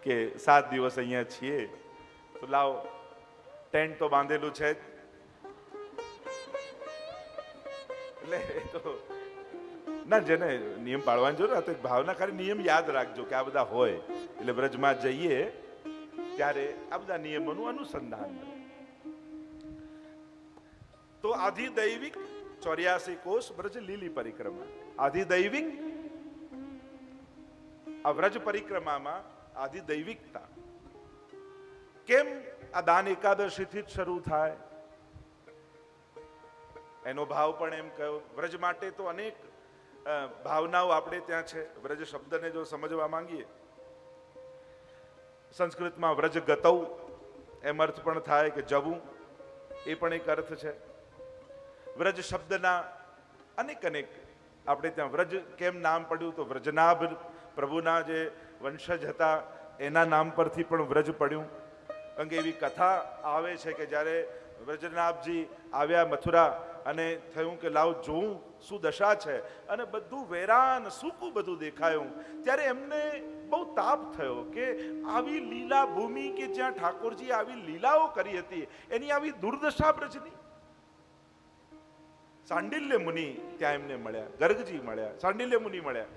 કે 7 દિવસ અહીંયા છીએ તો લાવ ટેન્ટ તો બાંધેલું છે જ, એટલે એ તો ના, જેને નિયમ પાળવાની જરૂર તો એક ભાવના ખાલી નિયમ યાદ રાખજો કે આ બધા હોય એટલે વ્રજમાં જઈએ ત્યારે આ બધા નિયમોનું અનુસંધાન. તો આધિદૈવિક 84 કોષ વ્રજ લીલી પરિક્રમા. આધિદૈવિક આ વ્રજ પરિક્રમામાં આધિદૈવિકતા કેમ આ દાન એકાદશીથી જ શરૂ થાય એનો ભાવ પણ એમ કહ્યો. વ્રજ માટે તો અનેક ભાવનાઓ આપણે ત્યાં છે. વ્રજ શબ્દને જો સમજવા માંગીએ, સંસ્કૃતમાં વ્રજ ગતૌ એમ અર્થ પણ થાય કે જવું, એ પણ એક અર્થ છે. વ્રજ શબ્દના અનેક આપણે ત્યાં વ્રજ કેમ નામ પડ્યું તો વ્રજનાભ પ્રભુના જે વંશજ હતા એના નામ પરથી પણ વ્રજ પડ્યું. કારણ કે એવી કથા આવે છે કે જ્યારે વ્રજનાભજી આવ્યા મથુરા અને થયું કે લાવ જોઉં શું દશા છે, અને બધું વેરાન સૂકું બધું દેખાયું, ત્યારે એમને બહુ તાપ થયો કે આવી લીલા ભૂમિ કે જ્યાં ઠાકોરજી આવી લીલાઓ કરી હતી એની આવી દુર્દશા બ્રજની. સાંડિલ્ય મુનિ ત્યાં એમને મળ્યા, ગર્ગજી મળ્યા, સાંડિલ્ય મુનિ મળ્યા,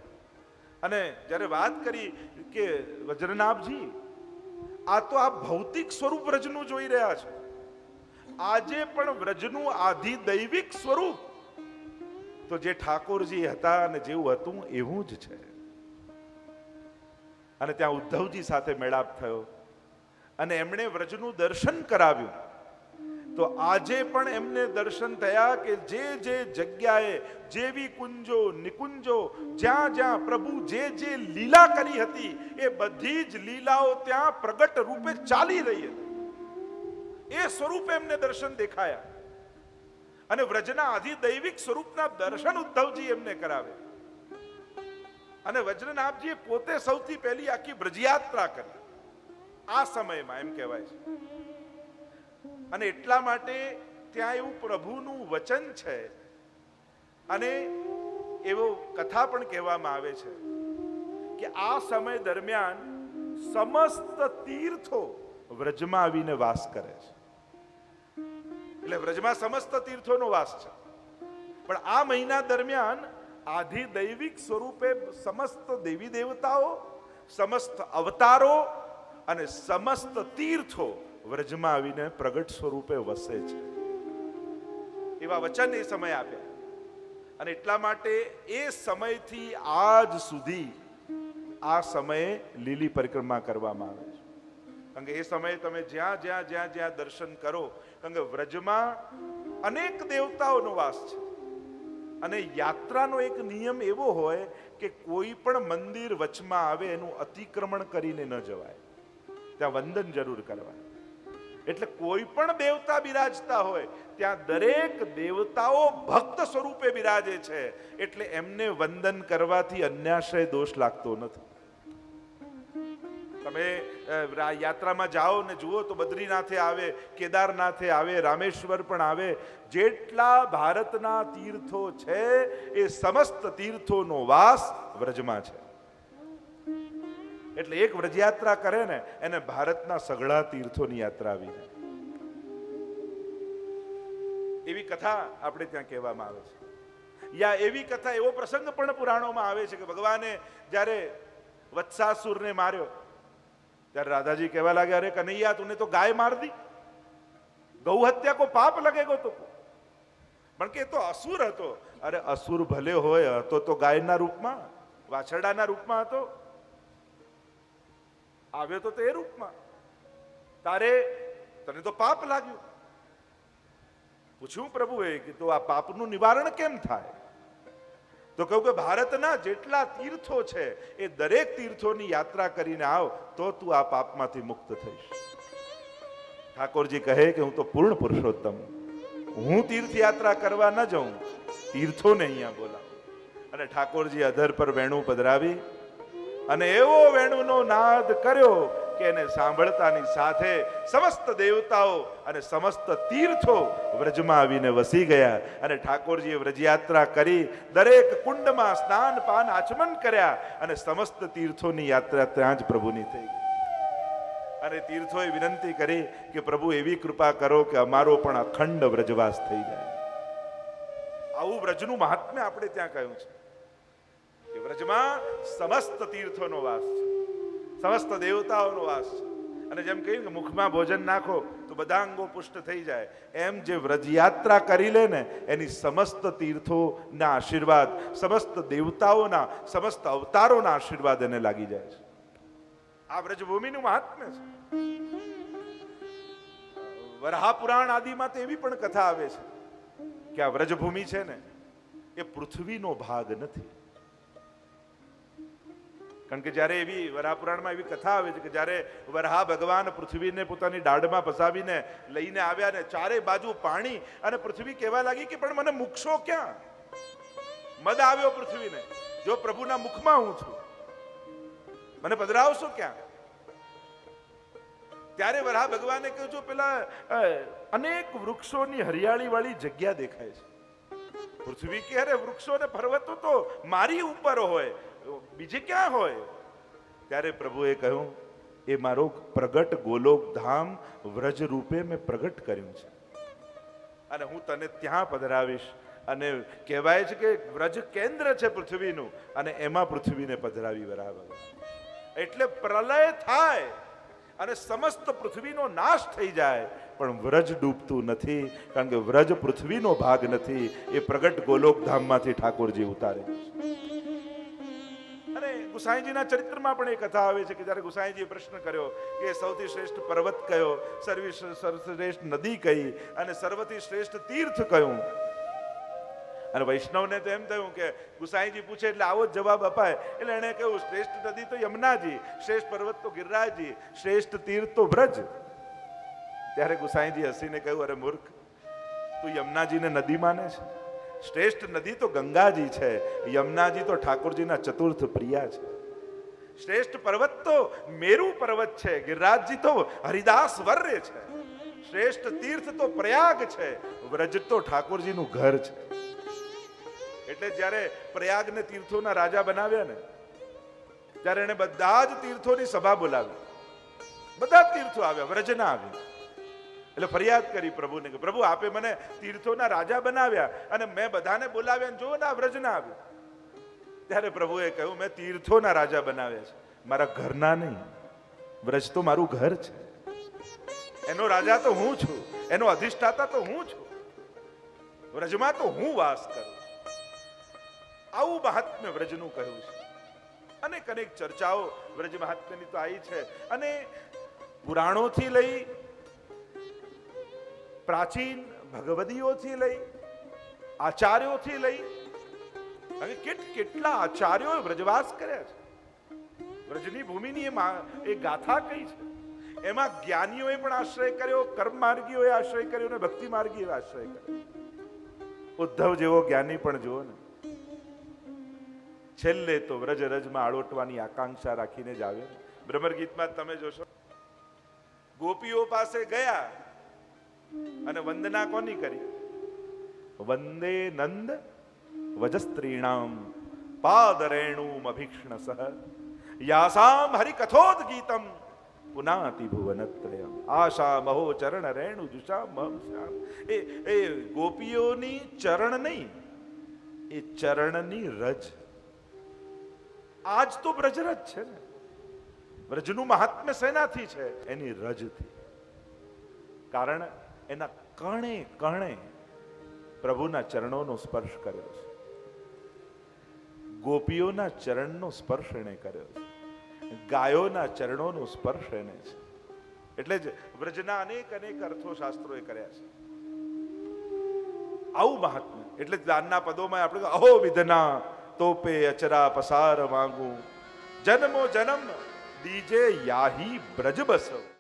અને જ્યારે વાત કરી કે વજ્રનાભજી આ તો આ ભૌતિક સ્વરૂપ વ્રજનું જોઈ રહ્યા છે, આજે પણ વ્રજનું આધિદૈવિક સ્વરૂપ તો જે ઠાકોરજી હતા અને જેવું હતું એવું જ છે. અને ત્યાં ઉદ્ધવજી સાથે મેળાપ થયો અને એમણે વ્રજનું દર્શન કરાવ્યું. તો આજે પણ એમને દર્શન થયા કે જે જગ્યાએ જેવી કુંજો નિકુંજો જ્યાં પ્રભુ જે લીલા કરી હતી એ બધી જ લીલાઓ ત્યાં પ્રગટ રૂપે ચાલી રહી હતી. એ સ્વરૂપે એમને દર્શન દેખાયા અને વ્રજના આધિદૈવિક સ્વરૂપના દર્શન ઉદ્ધવજી એમને કરાવે. અને વજ્રનાભજીએ પોતે સૌથી પહેલી આખી વ્રજયાત્રા કરી આ સમયમાં, એમ કહેવાય છે. અને એટલા માટે ત્યાં એવું પ્રભુનું વચન છે અને એવો કથા પણ કહેવામાં આવે છે કે આ સમય દરમિયાન સમસ્ત તીર્થો વ્રજમાં આવીને વાસ કરે છે. એટલે વ્રજમાં સમસ્ત તીર્થોનો વાસ છે, પણ આ મહિના દરમિયાન આધિદૈવિક સ્વરૂપે સમસ્ત દેવી દેવતાઓ, સમસ્ત અવતારો અને સમસ્ત તીર્થો વ્રજમાં આવીને પ્રગટ સ્વરૂપે વસે છે. એવા વચન એ સમય આપ્યા. અને એટલા માટે એ સમયથી આજ સુધી આ સમયે લીલી પરિક્રમા કરવામાં આવે છે. કારણ કે એ સમયે તમે જ્યાં દર્શન કરો, કારણ કે વ્રજમાં અનેક દેવતાઓનો વાસ છે. અને યાત્રાનો એક નિયમ એવો હોય કે કોઈ પણ મંદિર વચમાં આવે એનું અતિક્રમણ કરીને ન જવાય, ત્યાં વંદન જરૂર કરવાય. એટલે કોઈ પણ દેવતા બિરાજતા હોય ત્યાં દરેક દેવતાઓ ભક્ત સ્વરૂપે બિરાજે છે, એટલે એમને વંદન કરવાથી અન્યાશ્રય દોષ લાગતો નથી. તમે યાત્રામાં જાઓ ને જુઓ તો બદ્રીનાથે આવે, કેદારનાથે આવે, રામેશ્વર પણ આવે. જેટલા ભારતના તીર્થો છે એ સમસ્ત તીર્થોનો વાસ વ્રજમાં છે. એટલે એક વ્રજયાત્રા કરે ને એને ભારતના સઘળા તીર્થોની યાત્રા આવી જાય. એવી કથા આપણે ત્યાં કહેવામાં આવે છે. યા એવી કથા, એવો પ્રસંગ પણ પુરાણોમાં આવે છે કે ભગવાને જ્યારે વત્સાસુરને માર્યો ત્યારે રાધાજી કહેવા લાગ્યા, અરે કનૈયા તુને તો ગાય માર દી, ગૌ હત્યા કો પાપ લગેગો તો. પણ કે તો અસુર હતો. અરે અસુર ભલે હોય, હતો તો ગાયના રૂપમાં, વાછરડાના રૂપમાં હતો, આવ્યો તો એ રૂપમાં. તને તો પાપ લાગ્યું. પૂછ્યું પ્રભુએ કે તો આ પાપનું નિવારણ કેમ થાય? તો કહું કે ભારતના જેટલા તીર્થો છે એ દરેક તીર્થોની યાત્રા કરીને આવ તો તું આ પાપમાંથી મુક્ત થઈશ. ઠાકોરજી કહે કે હું તો પૂર્ણ પુરુષોત્તમ, હું તીર્થયાત્રા કરવા ન જાઉં, તીર્થોને અહીંયા બોલાવ. અને ઠાકોરજી અધર પર વેણું પધરાવી અને એવો વેણુનો નાદ કર્યો કે એને સાંભળતાની સાથે સમસ્ત દેવતાઓ અને સમસ્ત તીર્થો વ્રજમાં આવીને વસી ગયા. અને ઠાકોરજીએ વ્રજયાત્રા કરી, દરેક કુંડમાં સ્નાન પાન આચમન કર્યા અને સમસ્ત તીર્થોની યાત્રા ત્યાં જ પ્રભુની થઈ ગઈ. અને તીર્થોએ વિનંતી કરી કે પ્રભુ એવી કૃપા કરો કે અમારો પણ અખંડ વ્રજવાસ થઈ જાય. આવું વ્રજનું મહાત્મ્ય આપણે ત્યાં કહ્યું છે કે વ્રજમાં સમસ્ત તીર્થોનો વાસ છે, સમસ્ત દેવતાઓનો વાસ છે. અને જેમ કહ્યું કે મુખમાં ભોજન નાખો તો બધા અંગો પુષ્ટ થઈ જાય, એમ જે વ્રજયાત્રા કરી લે ને એની સમસ્ત તીર્થોના આશીર્વાદ, સમસ્ત દેવતાઓના, સમસ્ત અવતારોના આશીર્વાદ એને લાગી જાય છે. આ વ્રજભૂમિનું મહાત્મ્ય છે. વરાહ પુરાણ આદિમાં તો એવી પણ કથા આવે છે કે આ વ્રજભૂમિ છે ને એ પૃથ્વીનો ભાગ નથી. કારણ કે જ્યારે એવી વરાહ પુરાણમાં એવી કથા આવે છે કે જ્યારે વરાહ ભગવાન પૃથ્વીને પોતાની દાઢમાં ફસાવીને લઈને આવ્યા ને ચારે બાજુ પાણી, અને પૃથ્વી કહેવા લાગી કે પણ મને મૂકશો ક્યાં? મદ આવ્યો પૃથ્વીને, જો પ્રભુના મુખમાં હું છું, મને પધરાવશો ક્યાં? ત્યારે વરાહ ભગવાને કહ્યું, જો પેલા અનેક વૃક્ષોની હરિયાળી વાળી જગ્યા દેખાય છે. પૃથ્વી કે અરે વૃક્ષો ને પર્વતો તો મારી ઉપર હોય, બીજે ક્યાં હોય? ત્યારે પ્રભુએ કહ્યું, એ મારો પ્રગટ ગોલોક ધામ વ્રજ રૂપે મેં પ્રગટ કર્યું છે અને હું તને ત્યાં પધરાવીશ. અને કહેવાય છે કે વ્રજ કેન્દ્ર છે પૃથ્વીનું, અને એમાં પૃથ્વીને પધરાવી વરાહ ભગવાન. એટલે પ્રલય થાય અને સમસ્ત પૃથ્વીનો નાશ થઈ જાય પણ વ્રજ ડૂબતું નથી, કારણ કે વ્રજ પૃથ્વીનો ભાગ નથી, એ પ્રગટ ગોલોક ધામમાંથી ઠાકોરજી ઉતારે. અને ગુસાઈજીના ચરિત્રમાં પણ એ કથા આવે છે કે જ્યારે ગુસાઈજીએ પ્રશ્ન કર્યો કે સૌથી શ્રેષ્ઠ પર્વત કયો, સર્વશ્રેષ્ઠ નદી કઈ અને સર્વથી શ્રેષ્ઠ તીર્થ કયું? અને વૈષ્ણવને તો એમ થયું કે ગુસાઈજી પૂછે એટલે આવો જ જવાબ અપાય. એટલે એને કહ્યું, શ્રેષ્ઠ નદી તો યમુનાજી, શ્રેષ્ઠ પર્વત તો ગિરિરાજજી, શ્રેષ્ઠ તીર્થ તો વ્રજ. ત્યારે ગુસાઈજી હસીને કહ્યું, અરે મૂર્ખ, તું યમુનાજીને નદી માને છે? શ્રેષ્ઠ નદી તો ગંગાજી છે, યમુનાજી તો ઠાકોરજીના ચતુર્થ પ્રિયા છે. શ્રેષ્ઠ પર્વત તો મેરુ પર્વત છે, ગિરિરાજજી તો હરિદાસ વર્ય છે. શ્રેષ્ઠ તીર્થ તો પ્રયાગ છે, વ્રજ તો ઠાકોરજીનું ઘર છે. એટલે જ્યારે પ્રયાગને તીર્થોના રાજા બનાવ્યા ને ત્યારે એને બધા જ તીર્થોની સભા બોલાવી, બધા જ તીર્થો આવ્યા, વ્રજના આવ્યા. એટલે ફરિયાદ કરી પ્રભુને કે પ્રભુ આપે મને તીર્થોના રાજા બનાવ્યા અને મેં બધાને બોલાવ્યા, જો ના વ્રજના આવ્યા. ત્યારે પ્રભુએ કહ્યું, મેં તીર્થોના રાજા બનાવ્યા છે, મારા ઘરના નહીં. વ્રજ તો મારું ઘર છે, એનો રાજા તો હું છું, એનો અધિષ્ઠાતા તો હું છું, વ્રજમાં તો હું વાસ કરું. આવું મહાત્મ્ય વ્રજનું કહ્યું છે. અનેક અનેક ચર્ચાઓ વ્રજ મહાત્મ્યની તો આવી છે. અને પુરાણોથી લઈ, પ્રાચીન ભગવદીઓથી લઈ, આચાર્યોથી લઈ, અને કેટલા આચાર્યોએ વ્રજવાસ કર્યા છે. વ્રજની ભૂમિની એ ગાથા કઈ છે. એમાં જ્ઞાનીઓએ પણ આશ્રય કર્યો, કર્મ માર્ગીઓએ આશ્રય કર્યો અને ભક્તિ માર્ગીઓએ આશ્રય કર્યો. ઉદ્ધવ જેવો જ્ઞાની પણ જુઓ ને, છેલ્લે તો વ્રજ રજમાં આળોટવાની આકાંક્ષા રાખીને જ આવ્યો. બ્રહ્મર ગીતમાં તમે જોશો, ગોપીઓ પાસે ગયા અને વંદના કોની કરી? વંદે નંદ વજસ્ત્રીણામ પાદરેણુમ અભિક્ષ્ણસઃ યાસામ હરિકથોદ ગીતમ પુનાતિ ભુવનત્રયમ આશા મહો ચરણ રેણુ જુષામ શ્યામ. એ ગોપીઓની ચરણ નહીં, એ ચરણની રજ. આજ તો બ્રજરજ છે ને. વ્રજનું મહાત્મ્ય શેનાથી છે? એની રજથી. કારણ એના કણે કણે પ્રભુના ચરણોનો સ્પર્શ કર્યો છે. ગોપીઓના ચરણનો સ્પર્શ એને કર્યો છે, ગાયોના ચરણોનો સ્પર્શ એને છે. એટલે જ વ્રજના અનેક અનેક અર્થો શાસ્ત્રોએ કર્યા છે. આવું મહાત્મ્ય. એટલે દાનના પદોમાં આપણે અહો વિધના तो पे अचरा पसार मांगू जन्मो जन्म दीजे याही ब्रज बसव